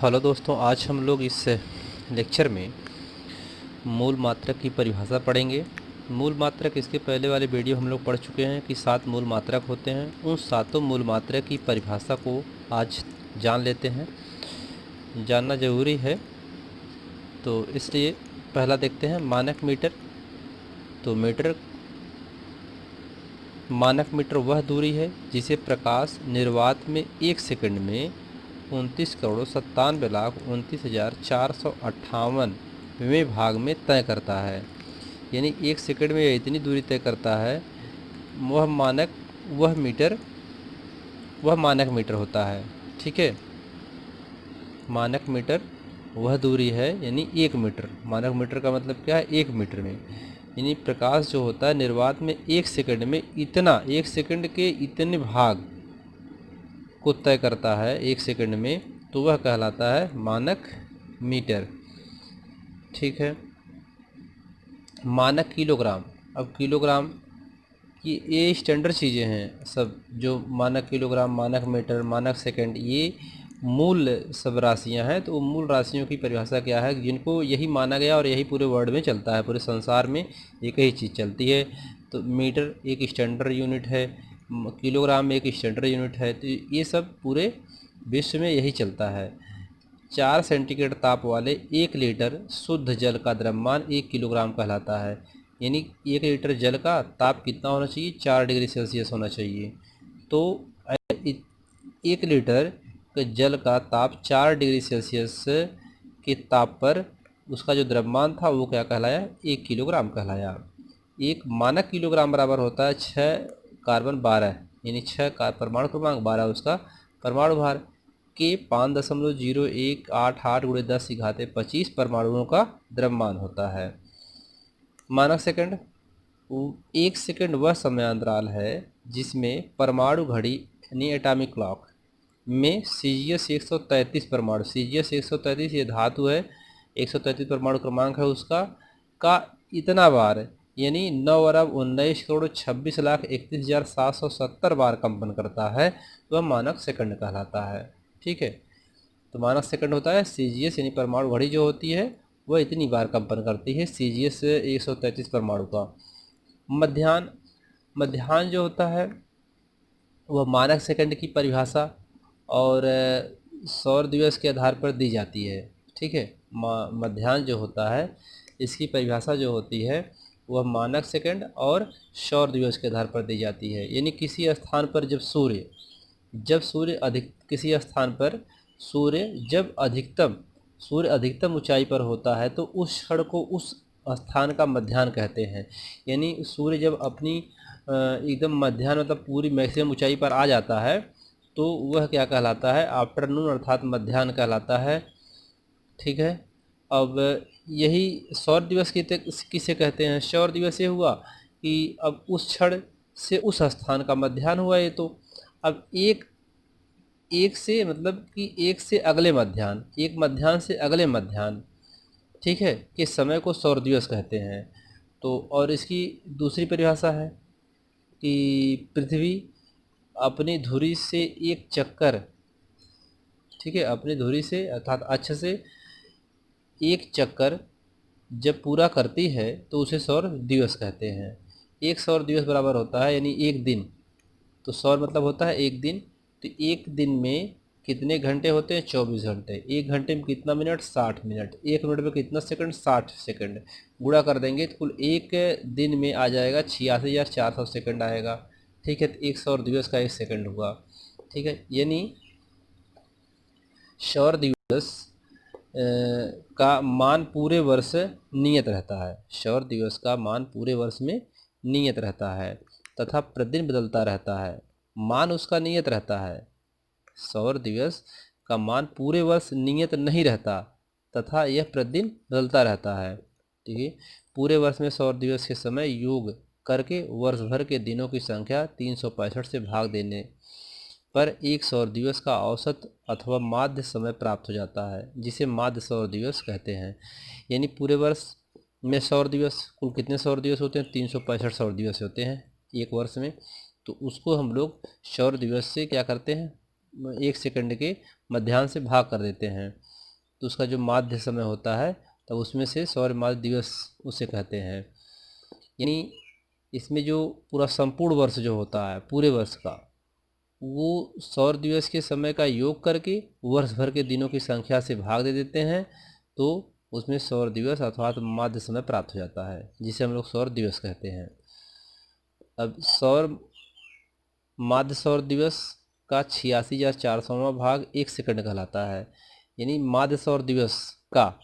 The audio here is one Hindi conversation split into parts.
हेलो दोस्तों, आज हम लोग इस लेक्चर में मूल मात्रक की परिभाषा पढ़ेंगे। मूल मात्रक, इसके पहले वाले वीडियो हम लोग पढ़ चुके हैं कि 7 मूल मात्रक होते हैं। उन सातों मूल मात्रक की परिभाषा को आज जान लेते हैं, जानना ज़रूरी है। तो इसलिए पहला देखते हैं मानक मीटर। तो मानक मीटर वह दूरी है जिसे प्रकाश निर्वात में 1 सेकंड में 29,97,29,458वें भाग में तय करता है। यानी 1 सेकंड में इतनी दूरी तय करता है, वह मानक मीटर होता है। ठीक है, मानक मीटर वह दूरी है, यानी 1 मीटर। मानक मीटर का मतलब क्या है? 1 मीटर में, यानी प्रकाश जो होता है निर्वात में 1 सेकंड में इतना, 1 सेकंड के इतने भाग को तय करता है 1 सेकंड में, तो वह कहलाता है मानक मीटर। ठीक है, मानक किलोग्राम। अब किलोग्राम की ये स्टैंडर्ड चीज़ें हैं सब, जो मानक किलोग्राम, मानक मीटर, मानक सेकंड, ये मूल सब राशियां हैं। तो मूल राशियों की परिभाषा क्या है, जिनको यही माना गया और यही पूरे वर्ल्ड में चलता है, पूरे संसार में एक ही चीज़ चलती है। तो मीटर एक स्टैंडर्ड यूनिट है, किलोग्राम एक स्टैंडर्ड यूनिट है। तो ये सब पूरे विश्व में यही चलता है। 4 सेंटीग्रेड ताप वाले 1 लीटर शुद्ध जल का द्रव्यमान 1 किलोग्राम कहलाता है। यानी 1 लीटर जल का ताप कितना होना चाहिए? 4 डिग्री सेल्सियस होना चाहिए। तो 1 लीटर जल का ताप 4 डिग्री सेल्सियस के ताप पर उसका जो द्रव्यमान था वो क्या कहलाया? 1 किलोग्राम कहलाया। एक मानक किलोग्राम बराबर होता है 6 कार्बन 12, यानी 6 परमाणु क्रमांक, 12 उसका परमाणु भार के 5.0188 × 10⁻25 परमाणुओं का द्रव्यमान होता है। मानक सेकंड, 1 सेकंड वह समयांतराल है जिसमें परमाणु घड़ी यानी एटॉमिक क्लॉक में सीजियस 133 परमाणु, सीजियस 133 ये धातु है, 133 परमाणु क्रमांक है उसका, का इतना बार यानी 9,19,26,31,770 बार कंपन करता है, तो वह मानक सेकंड कहलाता है। ठीक है, तो मानक सेकंड होता है सीजीएस, यानी परमाणु घड़ी जो होती है वह इतनी बार कंपन करती है, सीजीएस 133 परमाणु का। मध्याह्न जो होता है वह मानक सेकंड की परिभाषा और सौर दिवस के आधार पर दी जाती है। ठीक है, मध्याह्न जो होता है इसकी परिभाषा जो होती है वह मानक सेकंड और सौर दिवस के आधार पर दी जाती है। यानी किसी स्थान पर किसी स्थान पर सूर्य अधिकतम ऊंचाई पर होता है, तो उस क्षण को उस स्थान का मध्याह्न कहते हैं। यानी सूर्य जब अपनी एकदम मध्याह्न मतलब पूरी मैक्सिमम ऊंचाई पर आ जाता है, तो वह क्या कहलाता है? आफ्टरनून अर्थात मध्याह्न कहलाता है। ठीक है, अब यही सौर दिवस किसे कहते हैं? सौर दिवस ये हुआ कि अब उस क्षण से उस स्थान का मध्याह्न हुआ। ये तो अब एक से मतलब कि एक से अगले मध्याह्न, एक मध्याह्न से अगले मध्याह्न, ठीक है, कि समय को सौर दिवस कहते हैं। तो और इसकी दूसरी परिभाषा है कि पृथ्वी अपनी धुरी से एक चक्कर, ठीक है, अपनी धुरी से अर्थात अक्ष से एक चक्कर जब पूरा करती है तो उसे सौर दिवस कहते हैं। एक सौर दिवस बराबर होता है यानी एक दिन, तो सौर मतलब होता है एक दिन। तो एक दिन में कितने घंटे होते हैं? 24 घंटे। एक घंटे में कितना मिनट? 60 मिनट। एक मिनट में कितना सेकंड? 60 सेकंड। गुणा कर देंगे तो कुल एक दिन में आ जाएगा 86,400 सेकंड आएगा। ठीक है, तो एक सौर दिवस का 1 सेकंड हुआ। ठीक है, यानी सौर दिवस का मान पूरे वर्ष नियत रहता है। सौर दिवस का मान पूरे वर्ष में नियत रहता है तथा प्रतिदिन बदलता रहता है। मान उसका नियत रहता है। सौर दिवस का मान पूरे वर्ष नियत नहीं रहता तथा यह प्रतिदिन बदलता रहता है। ठीक है, पूरे वर्ष में सौर दिवस के समय योग करके वर्ष भर के दिनों की संख्या 365 से भाग देने पर एक सौर दिवस का औसत अथवा माध्य समय प्राप्त हो जाता है, जिसे माध्य सौर दिवस कहते हैं। यानी पूरे वर्ष में सौर दिवस, कुल कितने सौर दिवस होते हैं? 365 सौर दिवस होते हैं एक वर्ष में। तो उसको हम लोग सौर दिवस से क्या करते हैं? 1 सेकंड के मध्याह्न से भाग कर देते हैं। तो उसका जो माध्य समय होता है तब उसमें से सौर माध्य दिवस उसे कहते हैं। यानी इसमें जो पूरा संपूर्ण वर्ष जो होता है पूरे वर्ष का, वो सौर दिवस के समय का योग करके वर्ष भर के दिनों की संख्या से भाग दे देते हैं, तो उसमें सौर दिवस अर्थात माध्य समय प्राप्त हो जाता है, जिसे हम लोग सौर दिवस कहते हैं। अब माध्य सौर दिवस का 86,400वां भाग 1 सेकंड कहलाता है। यानी माध्य सौर दिवस का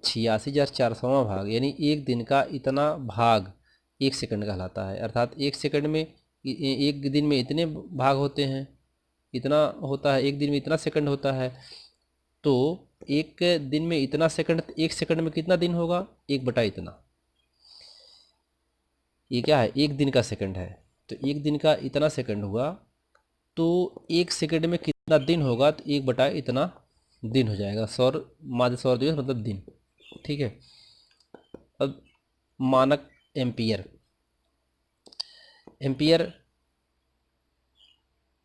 86,400वां भाग यानी एक दिन का इतना भाग 1 सेकंड कहलाता है। अर्थात एक दिन में इतने भाग होते हैं, इतना होता है, एक दिन में इतना सेकंड होता है। तो एक दिन में इतना सेकंड, 1 सेकंड में कितना दिन होगा? 1 बटा इतना। ये क्या है? एक दिन का सेकंड है, तो एक दिन का इतना सेकंड हुआ, तो 1 सेकंड में कितना दिन होगा? तो 1 बटा इतना दिन हो जाएगा। माध्य सौर दिवस मतलब दिन। ठीक है। अब मानक एम्पियर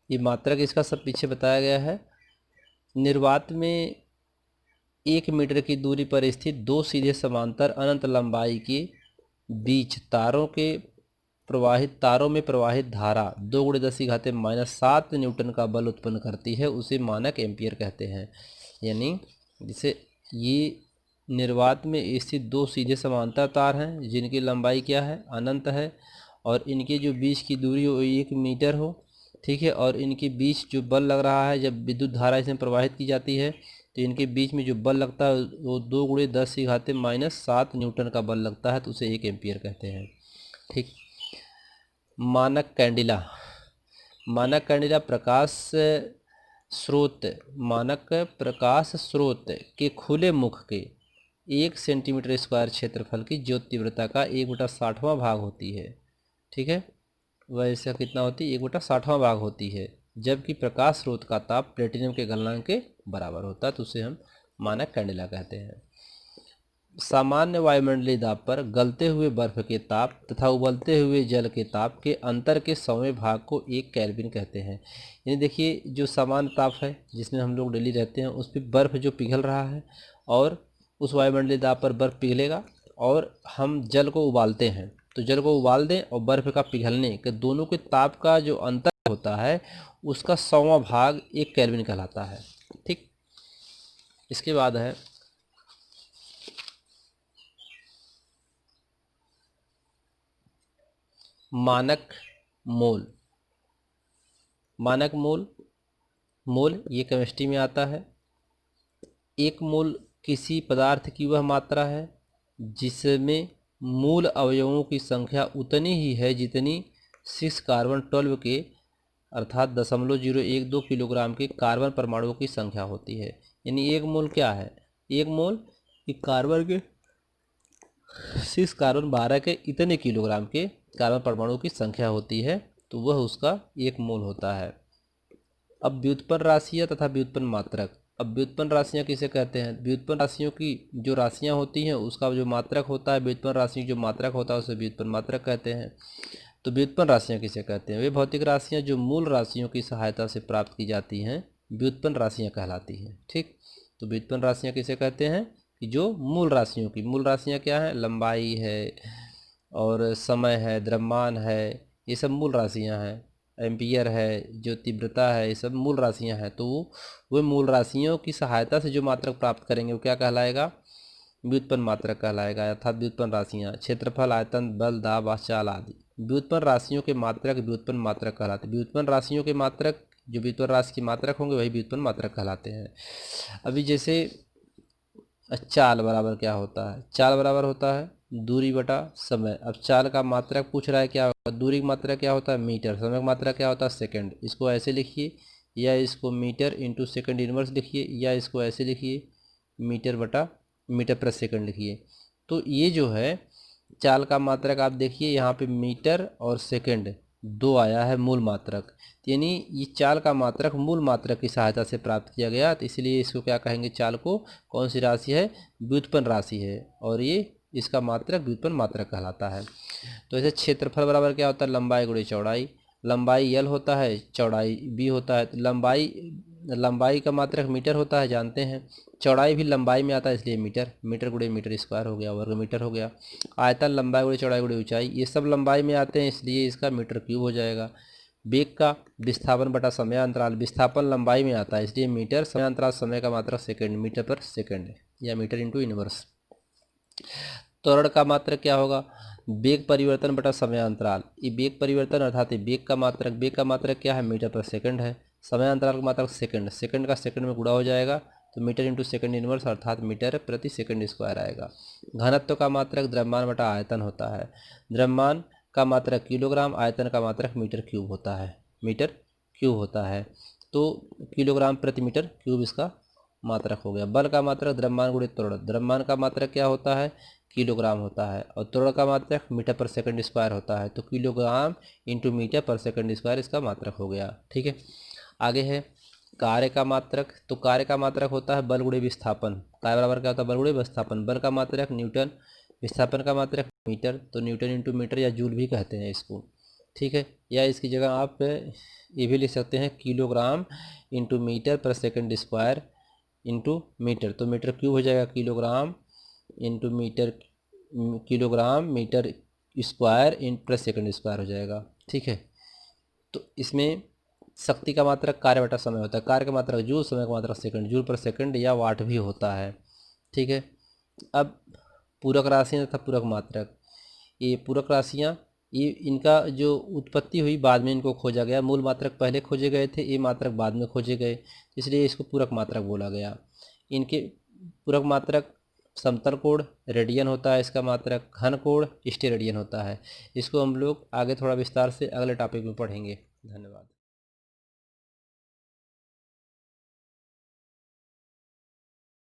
ये मात्रक इसका सब पीछे बताया गया है। निर्वात में 1 मीटर की दूरी पर स्थित 2 सीधे समांतर अनंत लंबाई के बीच तारों में प्रवाहित धारा 2 × 10⁻⁷ न्यूटन का बल उत्पन्न करती है, उसे मानक एम्पियर कहते हैं। यानी जैसे ये निर्वात में स्थित 2 सीधे समांतर तार हैं जिनकी लंबाई क्या है? अनंत है, और इनके जो बीच की दूरी हो 1 मीटर हो। ठीक है। और इनके बीच जो बल लग रहा है, जब विद्युत धारा इसमें प्रवाहित की जाती है तो इनके बीच में जो बल लगता है वो 2 × 10⁻⁷ न्यूटन का बल लगता है, तो उसे 1 एम्पियर कहते हैं। ठीक। मानक कैंडिला प्रकाश स्रोत के खुले मुख के 1 सेंटीमीटर स्क्वायर क्षेत्रफल की ज्योत तीव्रता का 1/60वां भाग होती है। ठीक है। वह इसका कितना होती है? 1/60वां भाग होती है, जबकि प्रकाश स्रोत का ताप प्लेटिनम के गलनांक के बराबर होता है, तो उसे हम मानक कैंडिला कहते हैं। सामान्य वायुमंडलीय दाब पर गलते हुए बर्फ के ताप तथा उबलते हुए जल के ताप के अंतर के 100वें भाग को 1 केल्विन कहते हैं। यानी देखिए, जो सामान्य ताप है जिसमें हम लोग डेली रहते हैं, उस पर बर्फ़ जो पिघल रहा है, और उस वायुमंडलीय दाब पर बर्फ़ पिघलेगा और हम जल को उबालते हैं, तो जल को उबाल दें और बर्फ़ का पिघलने के दोनों के ताप का जो अंतर होता है उसका 100वां भाग 1 केल्विन कहलाता है। ठीक। इसके बाद है मानक मोल ये केमिस्ट्री में आता है। 1 मोल किसी पदार्थ की वह मात्रा है जिसमें मूल अवयवों की संख्या उतनी ही है जितनी 6 कार्बन 12 के अर्थात 0.012 किलोग्राम के कार्बन परमाणुओं की संख्या होती है। यानी 1 मोल क्या है? 1 मोल कार्बन के 6 कार्बन 12 के इतने किलोग्राम के कार्बन परमाणुओं की संख्या होती है, तो वह उसका 1 मोल होता है। अब व्युत्पन्न राशियाँ तथा व्युत्पन्न मात्रक। अब व्युत्पन्न राशियाँ किसे कहते हैं? व्युत्पन्न राशियों की जो राशियाँ होती हैं उसका जो मात्रक होता है, व्युत्पन्न राशि जो मात्रक होता है उसे व्युत्पन्न मात्रक कहते हैं। तो व्युत्पन्न राशियाँ किसे कहते हैं? वे भौतिक राशियाँ जो मूल राशियों की सहायता से प्राप्त की जाती हैं व्युत्पन्न राशियाँ कहलाती हैं। ठीक। तो व्युत्पन्न राशियाँ किसे कहते हैं? कि जो मूल राशियाँ क्या हैं? लंबाई है और समय है, द्रव्यमान है, ये सब मूल राशियाँ हैं। एम्पियर है, जो तीव्रता है, ये सब मूल राशियाँ हैं। तो वो मूल राशियों की सहायता से जो मात्रक प्राप्त करेंगे वो क्या कहलाएगा? व्युत्पन्न मात्रक कहलाएगा। अर्थात व्युत्पन्न राशियाँ क्षेत्रफल, आयतन, बल, दाब, चाल आदि व्युत्पन्न राशियों के मात्रक व्युत्पन्न मात्रक कहलाते हैं। व्युत्पन्न राशियों के मात्रक जो व्युत्पन्न राशि के मात्रक होंगे वही व्युत्पन्न मात्रक कहलाते हैं। अभी जैसे चाल बराबर क्या होता है? चाल बराबर होता है दूरी बटा समय। अब चाल का मात्रक पूछ रहा है क्या होगा? दूरी का मात्रक क्या होता है? मीटर। समय का मात्रक क्या होता है? सेकंड। इसको ऐसे लिखिए, या इसको मीटर इंटू सेकंड इनवर्स लिखिए, या इसको ऐसे लिखिए मीटर प्रति सेकंड लिखिए। तो ये जो है चाल का मात्रक आप देखिए यहाँ पे मीटर और सेकंड 2 आया है मूल मात्रक, यानी ये चाल का मात्रक मूल मात्रक की सहायता से प्राप्त किया गया, तो इसलिए इसको क्या कहेंगे? चाल को कौन सी राशि है? व्युत्पन्न राशि है, और ये इसका मात्रक व्युत्पन्न मात्रक कहलाता है। तो ऐसे क्षेत्रफल बराबर क्या होता है? लंबाई गुणे चौड़ाई। लंबाई L होता है, चौड़ाई B होता है। तो लंबाई का मात्रक मीटर होता है, जानते हैं। चौड़ाई भी लंबाई में आता है, इसलिए मीटर, मीटर गुणे मीटर स्क्वायर हो गया, वर्ग मीटर हो गया। आयतन लंबाई गुणे चौड़ाई गुणे ऊंचाई, ये सब लंबाई में आते हैं, इसलिए इसका मीटर क्यूब हो जाएगा। वेग का विस्थापन बटा समय अंतराल, विस्थापन लंबाई में आता है, इसलिए मीटर, समय अंतराल समय का मात्रक सेकंड, मीटर पर सेकंड या मीटर इंटू इनवर्स। त्वरण का मात्रक क्या होगा, वेग परिवर्तन बटा समय अंतराल। ये वेग परिवर्तन अर्थात वेग का मात्रक, वेग का मात्रक क्या है, मीटर पर सेकंड है। समय अंतराल का मात्रक सेकंड, सेकंड का सेकंड में गुणा हो जाएगा तो मीटर इंटू सेकंड इनवर्स अर्थात मीटर प्रति सेकंड स्क्वायर आएगा। घनत्व का मात्रक द्रव्यमान बटा आयतन होता है। द्रव्यमान का मात्रक किलोग्राम, आयतन का मात्रक मीटर क्यूब होता है, मीटर क्यूब होता है। तो किलोग्राम प्रति मीटर क्यूब इसका मात्रक हो गया। बल का मात्रक द्रव्यमान गुणित त्वरण, द्रव्यमान का मात्रक क्या होता है, किलोग्राम होता है, और त्वरण का मात्रक मीटर पर सेकंड स्क्वायर होता है, तो kilogram into metre per second square इसका मात्रक हो गया। ठीक है, आगे है कार्य का मात्रक। तो कार्य का मात्रक होता है बल गुणे विस्थापन। कार्य बराबर क्या होता है, बल गुणे विस्थापन। बल का मात्रक न्यूटन, विस्थापन का मात्रक मीटर, तो न्यूटन इंटू मीटर या जूल भी कहते हैं इसको। ठीक है, या इसकी जगह आप ये भी लिख सकते हैं kilogram into metre per second square into metre, तो मीटर क्यूब हो जाएगा, kilogram into metre, kilogram metre square in per second square हो जाएगा। ठीक है, तो इसमें शक्ति का मात्रक कार्य बटा समय होता है। कार्य का मात्रक जूल, समय का मात्रक सेकंड, जूल पर सेकंड या वाट भी होता है। ठीक है, अब पूरक राशियाँ तथा पूरक मात्रक, ये पूरक राशियाँ, ये इनका जो उत्पत्ति हुई बाद में इनको खोजा गया, मूल मात्रक पहले खोजे गए थे, ये मात्रक बाद में खोजे गए, इसलिए इसको पूरक मात्रक बोला गया। इनके पूरक मात्रक समतल कोण रेडियन होता है इसका मात्रक, घन कोण स्टेरेडियन होता है। इसको हम लोग आगे थोड़ा विस्तार से अगले टॉपिक में पढ़ेंगे। धन्यवाद।